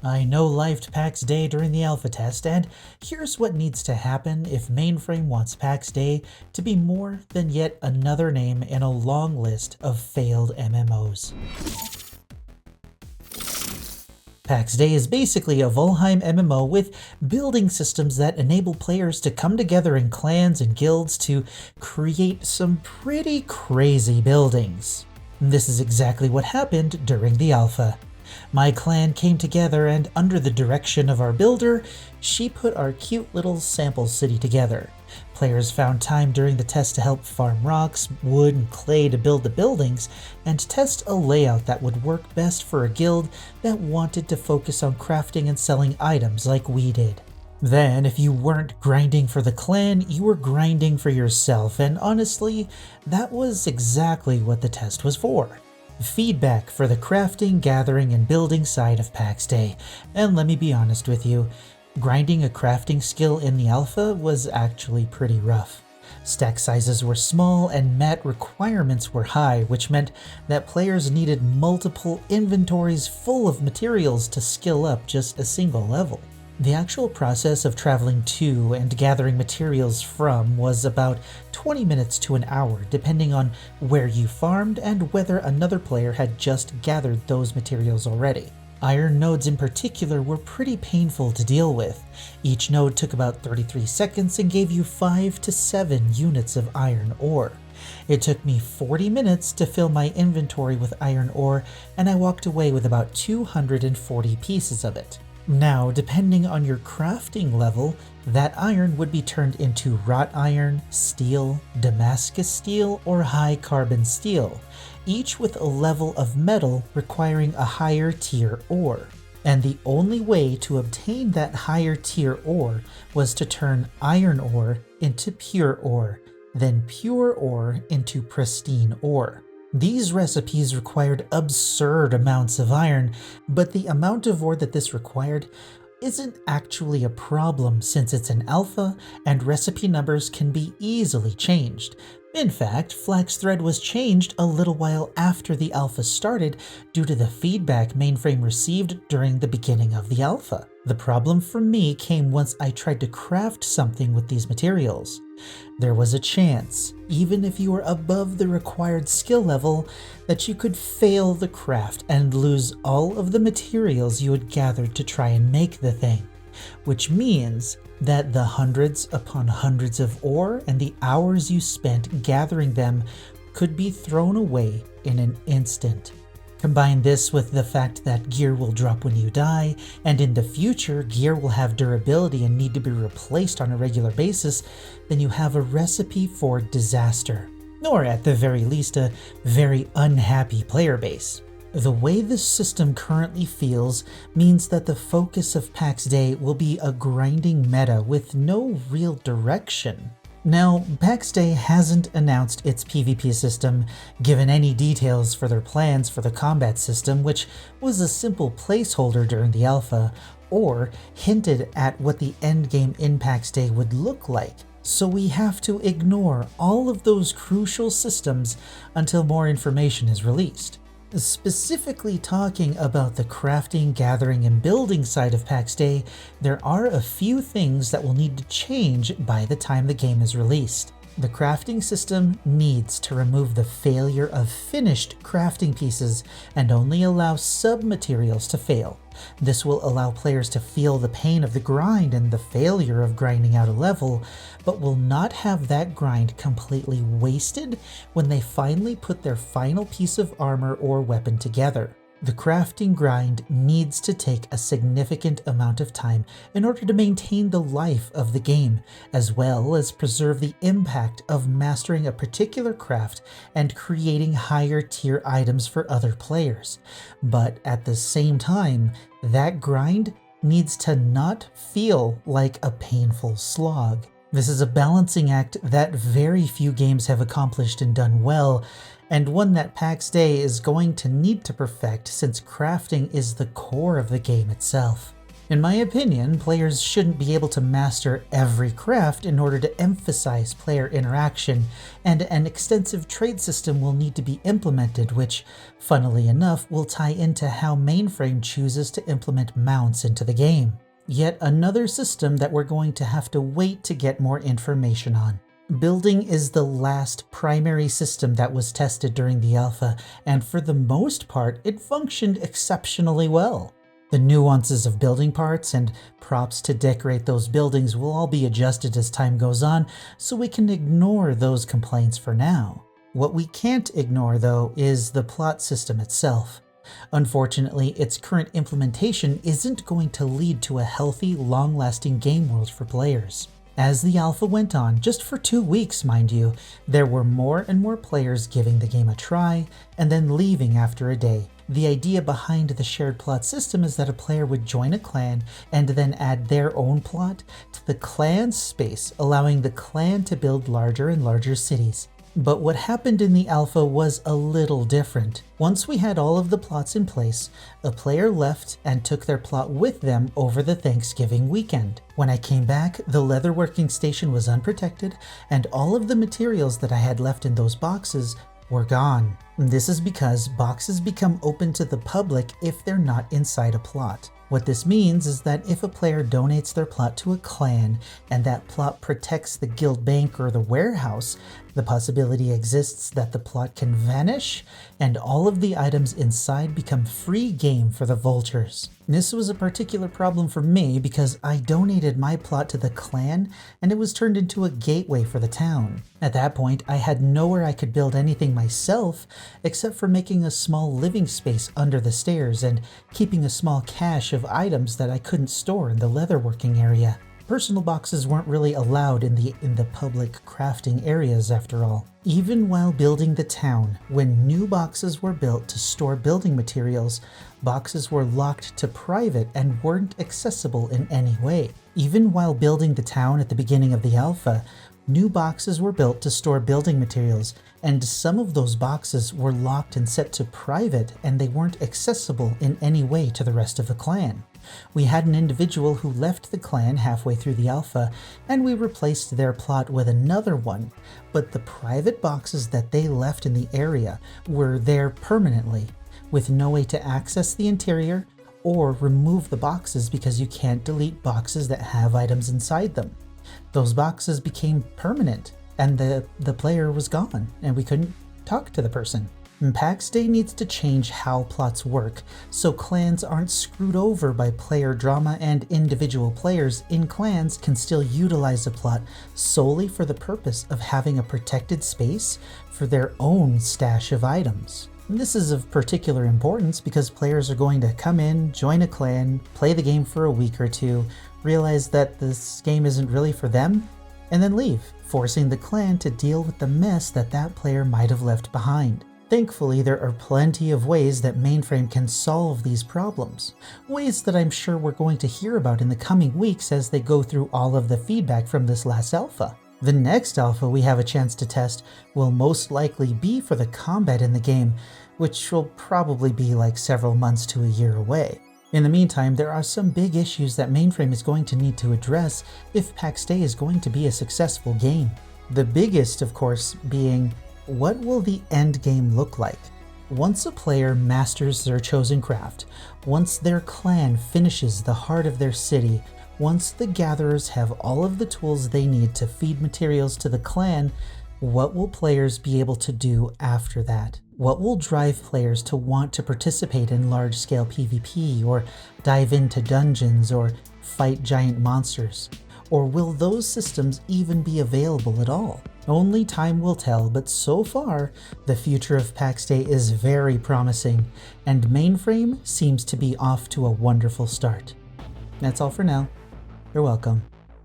I no-lifed Pax Dei during the alpha test, and here's what needs to happen if Mainframe wants Pax Dei to be more than yet another name in a long list of failed MMOs. Pax Dei is basically a Valheim MMO with building systems that enable players to come together in clans and guilds to create some pretty crazy buildings. This is exactly what happened during the alpha. My clan came together, and under the direction of our builder, she put our cute little sample city together. Players found time during the test to help farm rocks, wood, and clay to build the buildings, and test a layout that would work best for a guild that wanted to focus on crafting and selling items like we did. Then, if you weren't grinding for the clan, you were grinding for yourself, and honestly, that was exactly what the test was for. Feedback for the crafting, gathering, and building side of Pax Dei. And let me be honest with you, grinding a crafting skill in the alpha was actually pretty rough. Stack sizes were small and mat requirements were high, which meant that players needed multiple inventories full of materials to skill up just a single level. The actual process of traveling to and gathering materials from was about 20 minutes to an hour, depending on where you farmed and whether another player had just gathered those materials already. Iron nodes in particular were pretty painful to deal with. Each node took about 33 seconds and gave you 5 to 7 units of iron ore. It took me 40 minutes to fill my inventory with iron ore, and I walked away with about 240 pieces of it. Now, depending on your crafting level, that iron would be turned into wrought iron, steel, Damascus steel, or high carbon steel, each with a level of metal requiring a higher tier ore. And the only way to obtain that higher tier ore was to turn iron ore into pure ore, then pure ore into pristine ore. These recipes required absurd amounts of iron, but the amount of ore that this required isn't actually a problem since it's an alpha and recipe numbers can be easily changed. In fact, Flax Thread was changed a little while after the alpha started due to the feedback Mainframe received during the beginning of the alpha. The problem for me came once I tried to craft something with these materials. There was a chance, even if you were above the required skill level, that you could fail the craft and lose all of the materials you had gathered to try and make the thing, which means that the hundreds upon hundreds of ore and the hours you spent gathering them could be thrown away in an instant. Combine this with the fact that gear will drop when you die, and in the future gear will have durability and need to be replaced on a regular basis, then you have a recipe for disaster. Or at the very least, a very unhappy player base. The way this system currently feels means that the focus of Pax Dei will be a grinding meta with no real direction. Now, Pax Dei hasn't announced its PvP system, given any details for their plans for the combat system, which was a simple placeholder during the alpha, or hinted at what the endgame in Pax Dei would look like. So we have to ignore all of those crucial systems until more information is released. Specifically talking about the crafting, gathering, and building side of Pax Dei, there are a few things that will need to change by the time the game is released. The crafting system needs to remove the failure of finished crafting pieces and only allow sub-materials to fail. This will allow players to feel the pain of the grind and the failure of grinding out a level, but will not have that grind completely wasted when they finally put their final piece of armor or weapon together. The crafting grind needs to take a significant amount of time in order to maintain the life of the game, as well as preserve the impact of mastering a particular craft and creating higher tier items for other players. But at the same time, that grind needs to not feel like a painful slog. This is a balancing act that very few games have accomplished and done well, and one that Pax Dei is going to need to perfect since crafting is the core of the game itself. In my opinion, players shouldn't be able to master every craft in order to emphasize player interaction, and an extensive trade system will need to be implemented, which, funnily enough, will tie into how Mainframe chooses to implement mounts into the game. Yet another system that we're going to have to wait to get more information on. Building is the last primary system that was tested during the alpha, and for the most part, it functioned exceptionally well. The nuances of building parts and props to decorate those buildings will all be adjusted as time goes on, so we can ignore those complaints for now. What we can't ignore, though, is the plot system itself. Unfortunately, its current implementation isn't going to lead to a healthy, long-lasting game world for players. As the alpha went on, just for 2 weeks, mind you, there were more and more players giving the game a try and then leaving after a day. The idea behind the shared plot system is that a player would join a clan and then add their own plot to the clan's space, allowing the clan to build larger and larger cities. But what happened in the alpha was a little different. Once we had all of the plots in place, a player left and took their plot with them over the Thanksgiving weekend. When I came back, the leatherworking station was unprotected, and all of the materials that I had left in those boxes were gone. This is because boxes become open to the public if they're not inside a plot. What this means is that if a player donates their plot to a clan and that plot protects the guild bank or the warehouse, the possibility exists that the plot can vanish and all of the items inside become free game for the vultures. This was a particular problem for me because I donated my plot to the clan and it was turned into a gateway for the town. At that point, I had nowhere I could build anything myself except for making a small living space under the stairs and keeping a small cache of items that I couldn't store in the leatherworking area. Personal boxes weren't really allowed in the public crafting areas after all. Even while building the town, when new boxes were built to store building materials, boxes were locked to private and weren't accessible in any way. Even while building the town at the beginning of the alpha, new boxes were built to store building materials, and some of those boxes were locked and set to private, and they weren't accessible in any way to the rest of the clan. We had an individual who left the clan halfway through the alpha, and we replaced their plot with another one, but the private boxes that they left in the area were there permanently, with no way to access the interior or remove the boxes because you can't delete boxes that have items inside them. Those boxes became permanent, and the player was gone, and we couldn't talk to the person. Pax Dei needs to change how plots work, so clans aren't screwed over by player drama and individual players in clans can still utilize a plot solely for the purpose of having a protected space for their own stash of items. This is of particular importance because players are going to come in, join a clan, play the game for a week or two, realize that this game isn't really for them, and then leave, forcing the clan to deal with the mess that player might have left behind. Thankfully, there are plenty of ways that Mainframe can solve these problems, ways that I'm sure we're going to hear about in the coming weeks as they go through all of the feedback from this last alpha. The next alpha we have a chance to test will most likely be for the combat in the game, which will probably be like several months to a year away. In the meantime, there are some big issues that Mainframe is going to need to address if Pax Dei is going to be a successful game. The biggest, of course, being what will the end game look like? Once a player masters their chosen craft, once their clan finishes the heart of their city, once the gatherers have all of the tools they need to feed materials to the clan, what will players be able to do after that? What will drive players to want to participate in large-scale PvP, or dive into dungeons, or fight giant monsters? Or will those systems even be available at all? Only time will tell, but so far, the future of Pax Dei is very promising, and Mainframe seems to be off to a wonderful start. That's all for now. You're welcome.